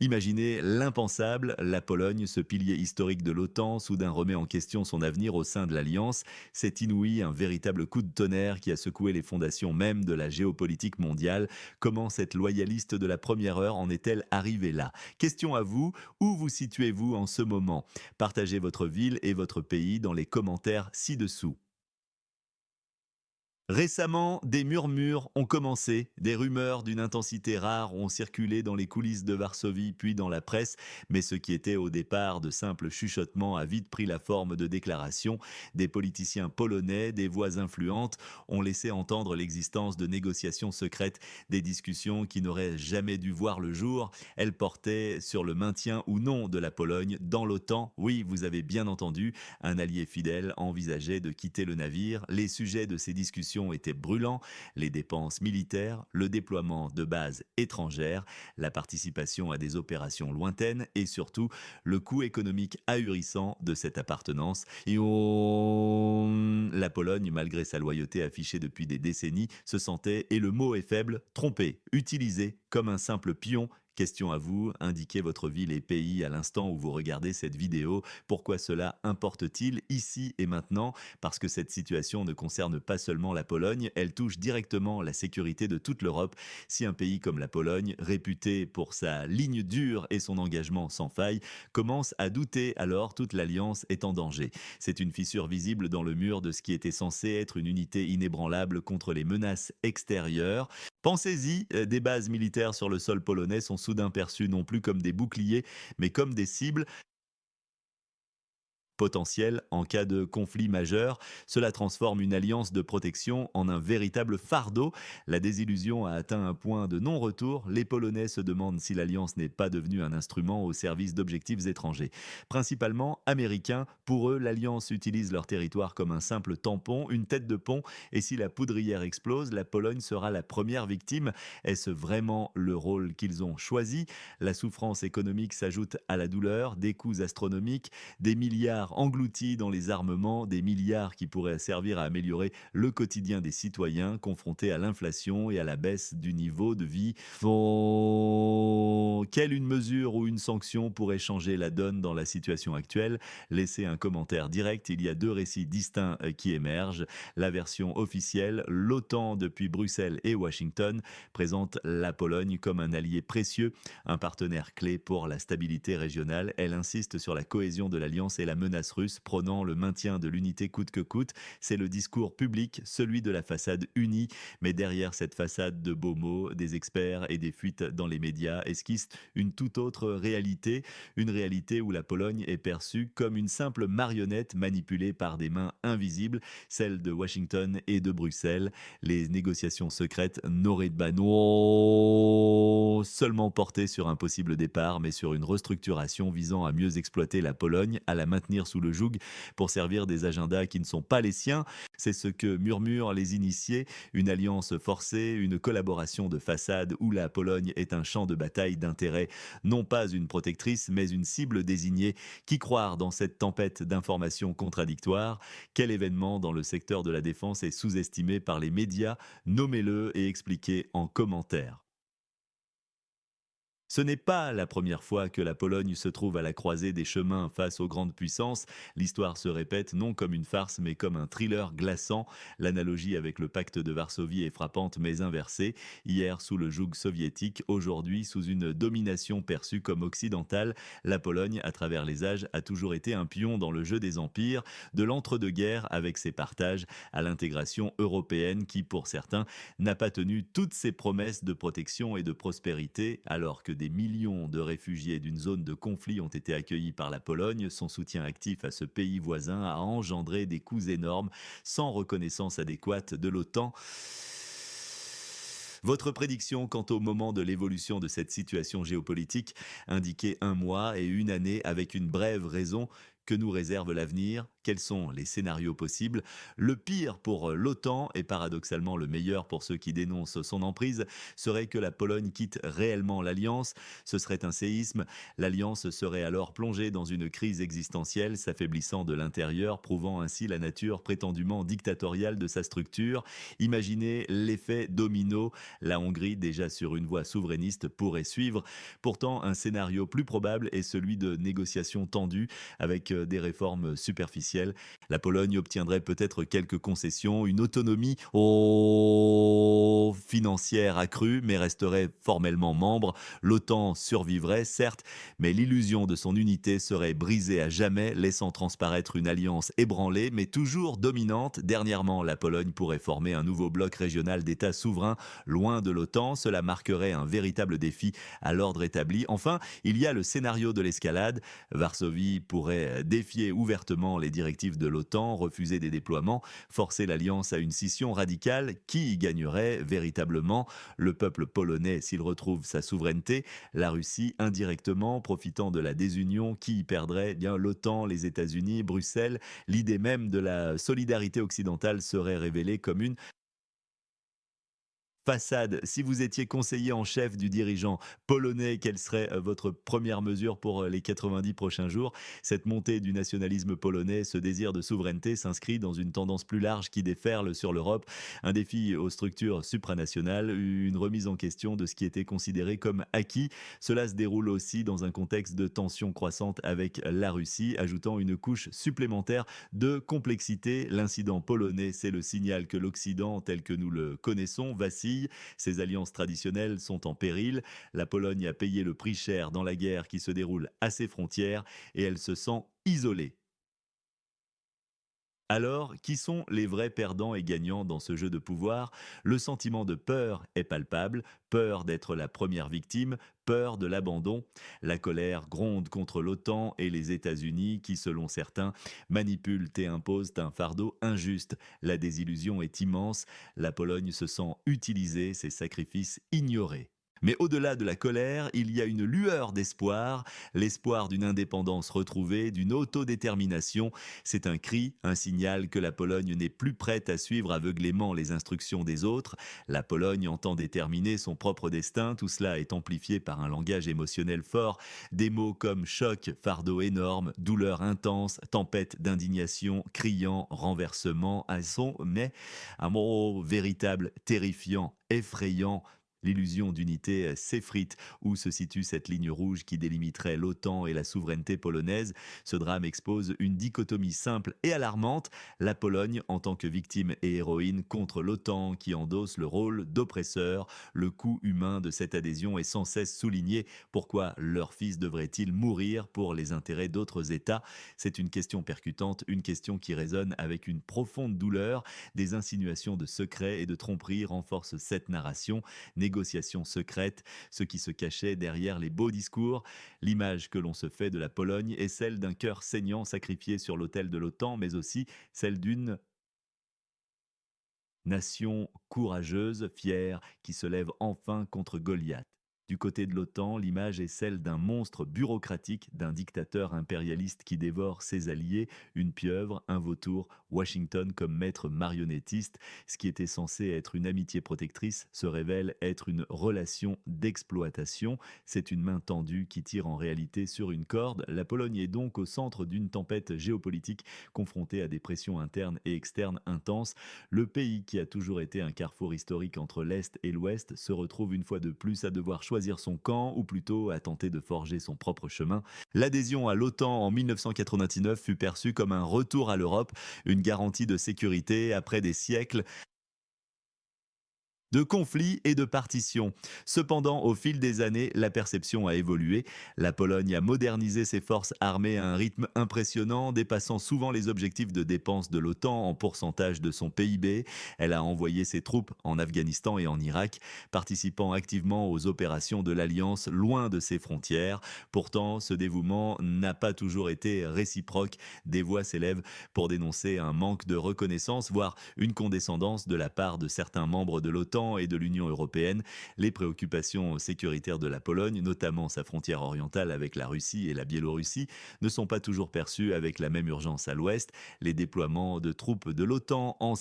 Imaginez l'impensable, la Pologne, ce pilier historique de l'OTAN, soudain remet en question son avenir au sein de l'Alliance. C'est inouï, un véritable coup de tonnerre qui a secoué les fondations même de la géopolitique mondiale. Comment cette loyaliste de la première heure en est-elle arrivée là? Question à vous, où vous situez-vous en ce moment? Partagez votre ville et votre pays dans les commentaires ci-dessous. Récemment, des murmures ont commencé, des rumeurs d'une intensité rare ont circulé dans les coulisses de Varsovie puis dans la presse, mais ce qui était au départ de simples chuchotements a vite pris la forme de déclarations. Des politiciens polonais, des voix influentes ont laissé entendre l'existence de négociations secrètes, des discussions qui n'auraient jamais dû voir le jour. Elles portaient sur le maintien ou non de la Pologne dans l'OTAN. Oui, vous avez bien entendu, un allié fidèle envisageait de quitter le navire. Les sujets de ces discussions étaient brûlants, les dépenses militaires, le déploiement de bases étrangères, la participation à des opérations lointaines et surtout le coût économique ahurissant de cette appartenance. La Pologne, malgré sa loyauté affichée depuis des décennies, se sentait, et le mot est faible, trompée, utilisée comme un simple pion. Question à vous, indiquez votre ville et pays à l'instant où vous regardez cette vidéo. Pourquoi cela importe-t-il ici et maintenant? Parce que cette situation ne concerne pas seulement la Pologne, elle touche directement la sécurité de toute l'Europe. Si un pays comme la Pologne, réputé pour sa ligne dure et son engagement sans faille, commence à douter, alors toute l'alliance est en danger. C'est une fissure visible dans le mur de ce qui était censé être une unité inébranlable contre les menaces extérieures. Pensez-y, des bases militaires sur le sol polonais sont soudain perçues non plus comme des boucliers, mais comme des cibles potentiel en cas de conflit majeur. Cela transforme une alliance de protection en un véritable fardeau. La désillusion a atteint un point de non-retour. Les Polonais se demandent si l'alliance n'est pas devenue un instrument au service d'objectifs étrangers. Principalement américains, pour eux, l'alliance utilise leur territoire comme un simple tampon, une tête de pont, et si la poudrière explose, la Pologne sera la première victime. Est-ce vraiment le rôle qu'ils ont choisi? La souffrance économique s'ajoute à la douleur, des coûts astronomiques, des milliards engloutis dans les armements, des milliards qui pourraient servir à améliorer le quotidien des citoyens confrontés à l'inflation et à la baisse du niveau de vie. Quelle une mesure ou une sanction pourrait changer la donne dans la situation actuelle? Laissez un commentaire direct, il y a deux récits distincts qui émergent. La version officielle, l'OTAN depuis Bruxelles et Washington, présente la Pologne comme un allié précieux, un partenaire clé pour la stabilité régionale. Elle insiste sur la cohésion de l'Alliance et la menace russe, prônant le maintien de l'unité coûte que coûte. C'est le discours public, celui de la façade unie. Mais derrière cette façade de beaux mots, des experts et des fuites dans les médias esquissent une toute autre réalité. Une réalité où la Pologne est perçue comme une simple marionnette manipulée par des mains invisibles, celles de Washington et de Bruxelles. Les négociations secrètes n'auraient non seulement porté sur un possible départ, mais sur une restructuration visant à mieux exploiter la Pologne, à la maintenir sous le joug pour servir des agendas qui ne sont pas les siens. C'est ce que murmurent les initiés, une alliance forcée, une collaboration de façade où la Pologne est un champ de bataille d'intérêt, non pas une protectrice, mais une cible désignée. Qui croire dans cette tempête d'informations contradictoires? Quel événement dans le secteur de la défense est sous-estimé par les médias? Nommez-le et expliquez en commentaire. Ce n'est pas la première fois que la Pologne se trouve à la croisée des chemins face aux grandes puissances. L'histoire se répète non comme une farce mais comme un thriller glaçant. L'analogie avec le pacte de Varsovie est frappante mais inversée. Hier sous le joug soviétique, aujourd'hui sous une domination perçue comme occidentale, la Pologne, à travers les âges, a toujours été un pion dans le jeu des empires, de l'entre-deux-guerres avec ses partages à l'intégration européenne qui, pour certains, n'a pas tenu toutes ses promesses de protection et de prospérité, alors que des millions de réfugiés d'une zone de conflit ont été accueillis par la Pologne. Son soutien actif à ce pays voisin a engendré des coûts énormes, sans reconnaissance adéquate de l'OTAN. Votre prédiction quant au moment de l'évolution de cette situation géopolitique indiquait un mois et une année avec une brève raison que nous réserve l'avenir. quels sont les scénarios possibles. Le pire pour l'OTAN, et paradoxalement le meilleur pour ceux qui dénoncent son emprise, serait que la Pologne quitte réellement l'Alliance. Ce serait un séisme. L'Alliance serait alors plongée dans une crise existentielle, s'affaiblissant de l'intérieur, prouvant ainsi la nature prétendument dictatoriale de sa structure. Imaginez l'effet domino. La Hongrie, déjà sur une voie souverainiste, pourrait suivre. Pourtant, un scénario plus probable est celui de négociations tendues avec des réformes superficielles. La Pologne obtiendrait peut-être quelques concessions, une autonomie financière accrue, mais resterait formellement membre. L'OTAN survivrait, certes, mais l'illusion de son unité serait brisée à jamais, laissant transparaître une alliance ébranlée, mais toujours dominante. Dernièrement, la Pologne pourrait former un nouveau bloc régional d'États souverains loin de l'OTAN. Cela marquerait un véritable défi à l'ordre établi. Enfin, il y a le scénario de l'escalade. Varsovie pourrait défier ouvertement les directives de l'OTAN, refuser des déploiements, forcer l'alliance à une scission radicale. Qui y gagnerait véritablement? Le peuple polonais s'il retrouve sa souveraineté, la Russie indirectement profitant de la désunion. Qui y perdrait? Eh bien l'OTAN, les États-Unis, Bruxelles. L'idée même de la solidarité occidentale serait révélée comme une façade. Si vous étiez conseiller en chef du dirigeant polonais, quelle serait votre première mesure pour les 90 prochains jours? Cette montée du nationalisme polonais, ce désir de souveraineté s'inscrit dans une tendance plus large qui déferle sur l'Europe, un défi aux structures supranationales, une remise en question de ce qui était considéré comme acquis. Cela se déroule aussi dans un contexte de tension croissante avec la Russie, ajoutant une couche supplémentaire de complexité. L'incident polonais, c'est le signal que l'Occident, tel que nous le connaissons, vacille. Ses alliances traditionnelles sont en péril. La Pologne a payé le prix cher dans la guerre qui se déroule à ses frontières et elle se sent isolée. Alors, qui sont les vrais perdants et gagnants dans ce jeu de pouvoir? Le sentiment de peur est palpable, peur d'être la première victime, peur de l'abandon. La colère gronde contre l'OTAN et les États-Unis qui, selon certains, manipulent et imposent un fardeau injuste. La désillusion est immense, la Pologne se sent utilisée, ses sacrifices ignorés. Mais au-delà de la colère, il y a une lueur d'espoir, l'espoir d'une indépendance retrouvée, d'une autodétermination. C'est un cri, un signal que la Pologne n'est plus prête à suivre aveuglément les instructions des autres. La Pologne entend déterminer son propre destin, tout cela est amplifié par un langage émotionnel fort. Des mots comme choc, fardeau énorme, douleur intense, tempête d'indignation, criant, renversement, mais un mot véritable, terrifiant, effrayant. L'illusion d'unité s'effrite. Où se situe cette ligne rouge qui délimiterait l'OTAN et la souveraineté polonaise? Ce drame expose une dichotomie simple et alarmante. La Pologne en tant que victime et héroïne contre l'OTAN qui endosse le rôle d'oppresseur. Le coût humain de cette adhésion est sans cesse souligné. Pourquoi leurs fils devraient-ils mourir pour les intérêts d'autres États? C'est une question percutante, une question qui résonne avec une profonde douleur. Des insinuations de secrets et de tromperies renforcent cette narration. Négociations secrètes, ce qui se cachait derrière les beaux discours. L'image que l'on se fait de la Pologne est celle d'un cœur saignant sacrifié sur l'autel de l'OTAN, mais aussi celle d'une nation courageuse, fière, qui se lève enfin contre Goliath. Du côté de l'OTAN, l'image est celle d'un monstre bureaucratique, d'un dictateur impérialiste qui dévore ses alliés, une pieuvre, un vautour, Washington comme maître marionnettiste. Ce qui était censé être une amitié protectrice se révèle être une relation d'exploitation. C'est une main tendue qui tire en réalité sur une corde. La Pologne est donc au centre d'une tempête géopolitique, confrontée à des pressions internes et externes intenses. Le pays qui a toujours été un carrefour historique entre l'Est et l'Ouest se retrouve une fois de plus à devoir choisir son camp, ou plutôt à tenter de forger son propre chemin. L'adhésion à l'OTAN en 1999 fut perçue comme un retour à l'Europe, une garantie de sécurité après des siècles de conflits et de partitions. Cependant, au fil des années, la perception a évolué. La Pologne a modernisé ses forces armées à un rythme impressionnant, dépassant souvent les objectifs de dépenses de l'OTAN en pourcentage de son PIB. Elle a envoyé ses troupes en Afghanistan et en Irak, participant activement aux opérations de l'Alliance loin de ses frontières. Pourtant, ce dévouement n'a pas toujours été réciproque. Des voix s'élèvent pour dénoncer un manque de reconnaissance, voire une condescendance de la part de certains membres de l'OTAN l'OTAN et de l'Union européenne, les préoccupations sécuritaires de la Pologne, notamment sa frontière orientale avec la Russie et la Biélorussie, ne sont pas toujours perçues avec la même urgence à l'ouest. Les déploiements de troupes de l'OTAN en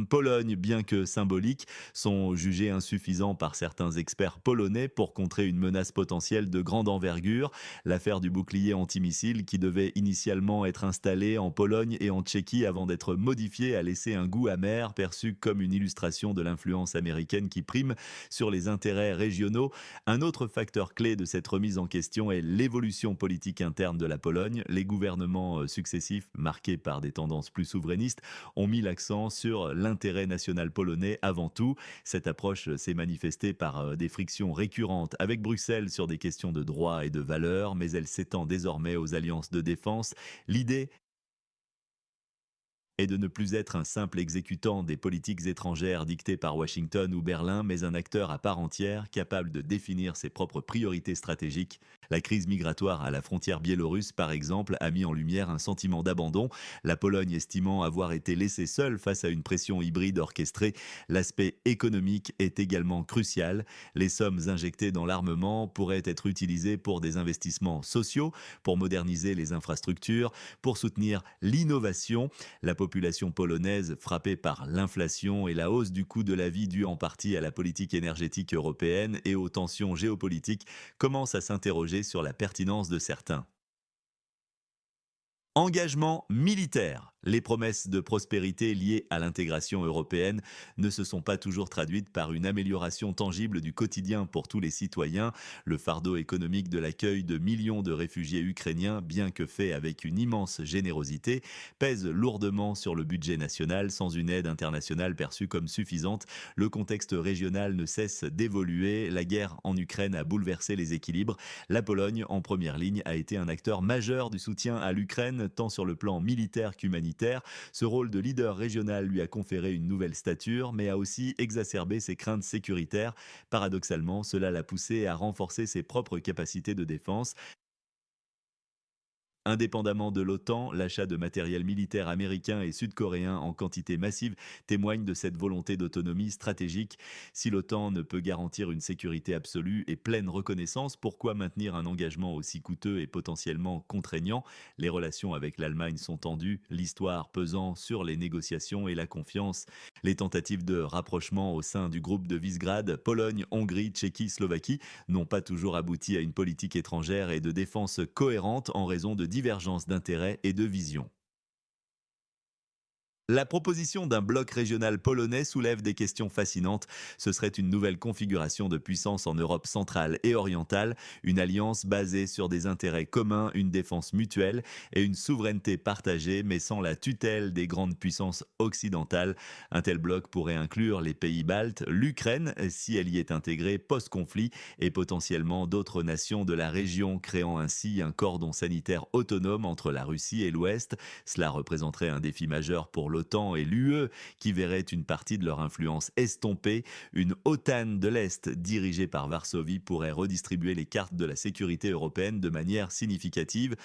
Pologne, bien que symboliques, sont jugés insuffisants par certains experts polonais pour contrer une menace potentielle de grande envergure. L'affaire du bouclier antimissile, qui devait initialement être installé en Pologne et en Tchéquie avant d'être modifié, a laissé un goût amer, perçu comme une illustration de l'influence américaine qui prime sur les intérêts régionaux. Un autre facteur clé de cette remise en question est l'évolution politique interne de la Pologne. Les gouvernements successifs, marqués par des tendances plus souverainistes, ont mis l'accent sur l'intérêt national polonais avant tout. Cette approche s'est manifestée par des frictions récurrentes avec Bruxelles sur des questions de droit et de valeurs, mais elle s'étend désormais aux alliances de défense. L'idée est de ne plus être un simple exécutant des politiques étrangères dictées par Washington ou Berlin, mais un acteur à part entière, capable de définir ses propres priorités stratégiques. La crise migratoire à la frontière biélorusse, par exemple, a mis en lumière un sentiment d'abandon, la Pologne estimant avoir été laissée seule face à une pression hybride orchestrée. L'aspect économique est également crucial. Les sommes injectées dans l'armement pourraient être utilisées pour des investissements sociaux, pour moderniser les infrastructures, pour soutenir l'innovation. La population polonaise, frappée par l'inflation et la hausse du coût de la vie due en partie à la politique énergétique européenne et aux tensions géopolitiques, commence à s'interroger sur la pertinence de certains engagement militaire. Les promesses de prospérité liées à l'intégration européenne ne se sont pas toujours traduites par une amélioration tangible du quotidien pour tous les citoyens. Le fardeau économique de l'accueil de millions de réfugiés ukrainiens, bien que fait avec une immense générosité, pèse lourdement sur le budget national sans une aide internationale perçue comme suffisante. Le contexte régional ne cesse d'évoluer. La guerre en Ukraine a bouleversé les équilibres. La Pologne, en première ligne, a été un acteur majeur du soutien à l'Ukraine, tant sur le plan militaire qu'humanitaire. Ce rôle de leader régional lui a conféré une nouvelle stature, mais a aussi exacerbé ses craintes sécuritaires. Paradoxalement, cela l'a poussé à renforcer ses propres capacités de défense. Indépendamment de l'OTAN, l'achat de matériel militaire américain et sud-coréen en quantité massive témoigne de cette volonté d'autonomie stratégique. Si l'OTAN ne peut garantir une sécurité absolue et pleine reconnaissance, pourquoi maintenir un engagement aussi coûteux et potentiellement contraignant? Les relations avec l'Allemagne sont tendues, l'histoire pesant sur les négociations et la confiance. Les tentatives de rapprochement au sein du groupe de Visegrad, Pologne, Hongrie, Tchéquie, Slovaquie, n'ont pas toujours abouti à une politique étrangère et de défense cohérente en raison de divergences d'intérêts et de vision. La proposition d'un bloc régional polonais soulève des questions fascinantes. Ce serait une nouvelle configuration de puissance en Europe centrale et orientale, une alliance basée sur des intérêts communs, une défense mutuelle et une souveraineté partagée, mais sans la tutelle des grandes puissances occidentales. Un tel bloc pourrait inclure les pays baltes, l'Ukraine, si elle y est intégrée post-conflit, et potentiellement d'autres nations de la région, créant ainsi un cordon sanitaire autonome entre la Russie et l'Ouest. Cela représenterait un défi majeur pour l'OTAN et l'UE, qui verraient une partie de leur influence estompée. Une OTAN de l'Est dirigée par Varsovie pourrait redistribuer les cartes de la sécurité européenne de manière significative.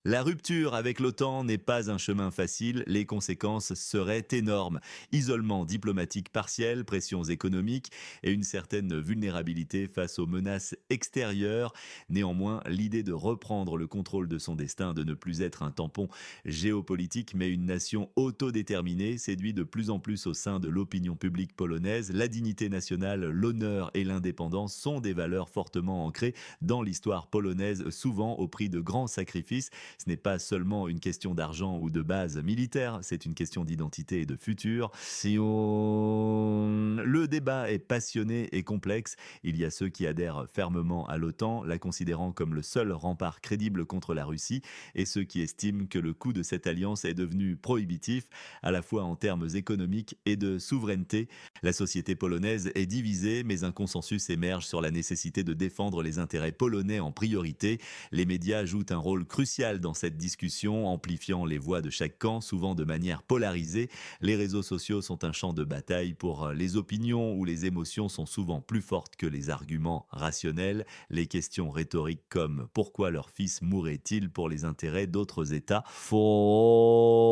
La rupture avec l'OTAN n'est pas un chemin facile, les conséquences seraient énormes. Isolement diplomatique partiel, pressions économiques et une certaine vulnérabilité face aux menaces extérieures. Néanmoins, l'idée de reprendre le contrôle de son destin, de ne plus être un tampon géopolitique mais une nation autodéterminée, séduit de plus en plus au sein de l'opinion publique polonaise. La dignité nationale, l'honneur et l'indépendance sont des valeurs fortement ancrées dans l'histoire polonaise, souvent au prix de grands sacrifices. Ce n'est pas seulement une question d'argent ou de base militaire, c'est une question d'identité et de futur. Le débat est passionné et complexe. Il y a ceux qui adhèrent fermement à l'OTAN, la considérant comme le seul rempart crédible contre la Russie, et ceux qui estiment que le coût de cette alliance est devenu prohibitif, à la fois en termes économiques et de souveraineté. La société polonaise est divisée, mais un consensus émerge sur la nécessité de défendre les intérêts polonais en priorité. Les médias jouent un rôle crucial crucial dans cette discussion, amplifiant les voix de chaque camp, souvent de manière polarisée. Les réseaux sociaux sont un champ de bataille pour les opinions où les émotions sont souvent plus fortes que les arguments rationnels. Les questions rhétoriques comme pourquoi leur fils mourrait-il pour les intérêts d'autres États faux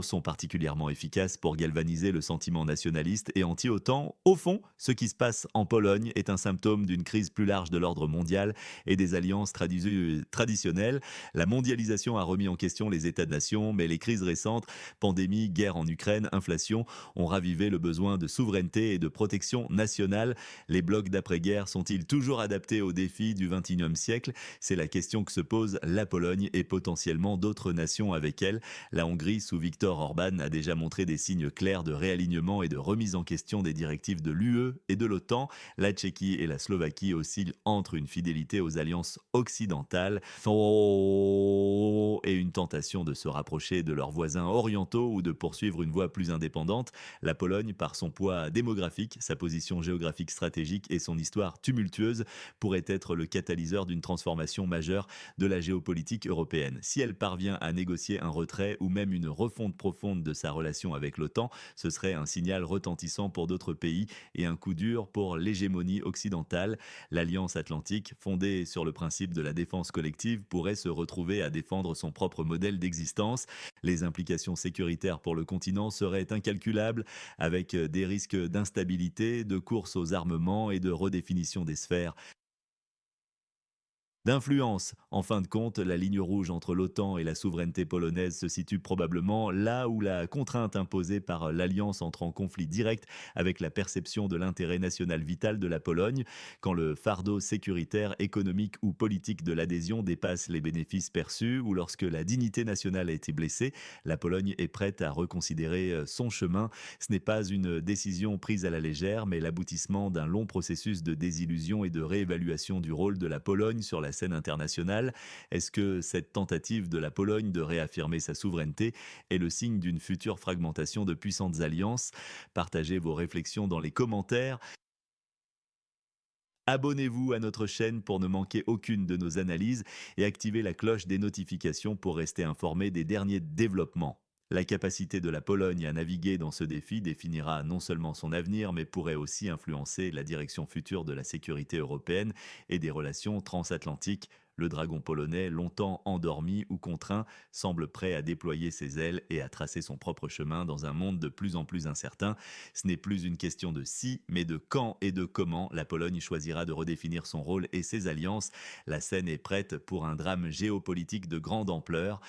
sont particulièrement efficaces pour galvaniser le sentiment nationaliste et anti-OTAN. Au fond, ce qui se passe en Pologne est un symptôme d'une crise plus large de l'ordre mondial et des alliances traditionnelles. La mondialisation a remis en question les États-nations, mais les crises récentes, pandémie, guerre en Ukraine, inflation, ont ravivé le besoin de souveraineté et de protection nationale. Les blocs d'après-guerre sont-ils toujours adaptés aux défis du XXIe siècle? C'est la question que se pose la Pologne et potentiellement d'autres nations avec elle. La Hongrie, sous Viktor Orban, a déjà montré des signes clairs de réalignement et de remise en question des directives de l'UE et de l'OTAN. La Tchéquie et la Slovaquie oscillent entre une fidélité aux alliances occidentales et une tentation de se rapprocher de leurs voisins orientaux ou de poursuivre une voie plus indépendante. La Pologne, par son poids démographique, sa position géographique stratégique et son histoire tumultueuse, pourrait être le catalyseur d'une transformation majeure de la géopolitique européenne. Si elle parvient à négocier un retrait ou même une refonte profonde de sa relation avec l'OTAN, ce serait un signal retentissant pour d'autres pays et un coup dur pour l'hégémonie occidentale. L'Alliance atlantique, fondée sur le principe de la défense collective, pourrait se retrouver à défendre son propre modèle d'existence. Les implications sécuritaires pour le continent seraient incalculables, avec des risques d'instabilité, de course aux armements et de redéfinition des sphères d'influence. En fin de compte, la ligne rouge entre l'OTAN et la souveraineté polonaise se situe probablement là où la contrainte imposée par l'Alliance entre en conflit direct avec la perception de l'intérêt national vital de la Pologne, quand le fardeau sécuritaire, économique ou politique de l'adhésion dépasse les bénéfices perçus ou lorsque la dignité nationale a été blessée, la Pologne est prête à reconsidérer son chemin. Ce n'est pas une décision prise à la légère, mais l'aboutissement d'un long processus de désillusion et de réévaluation du rôle de la Pologne sur la scène internationale. Est-ce que cette tentative de la Pologne de réaffirmer sa souveraineté est le signe d'une future fragmentation de puissantes alliances? Partagez vos réflexions dans les commentaires. Abonnez-vous à notre chaîne pour ne manquer aucune de nos analyses et activez la cloche des notifications pour rester informé des derniers développements. La capacité de la Pologne à naviguer dans ce défi définira non seulement son avenir, mais pourrait aussi influencer la direction future de la sécurité européenne et des relations transatlantiques. Le dragon polonais, longtemps endormi ou contraint, semble prêt à déployer ses ailes et à tracer son propre chemin dans un monde de plus en plus incertain. Ce n'est plus une question de si, mais de quand et de comment la Pologne choisira de redéfinir son rôle et ses alliances. La scène est prête pour un drame géopolitique de grande ampleur.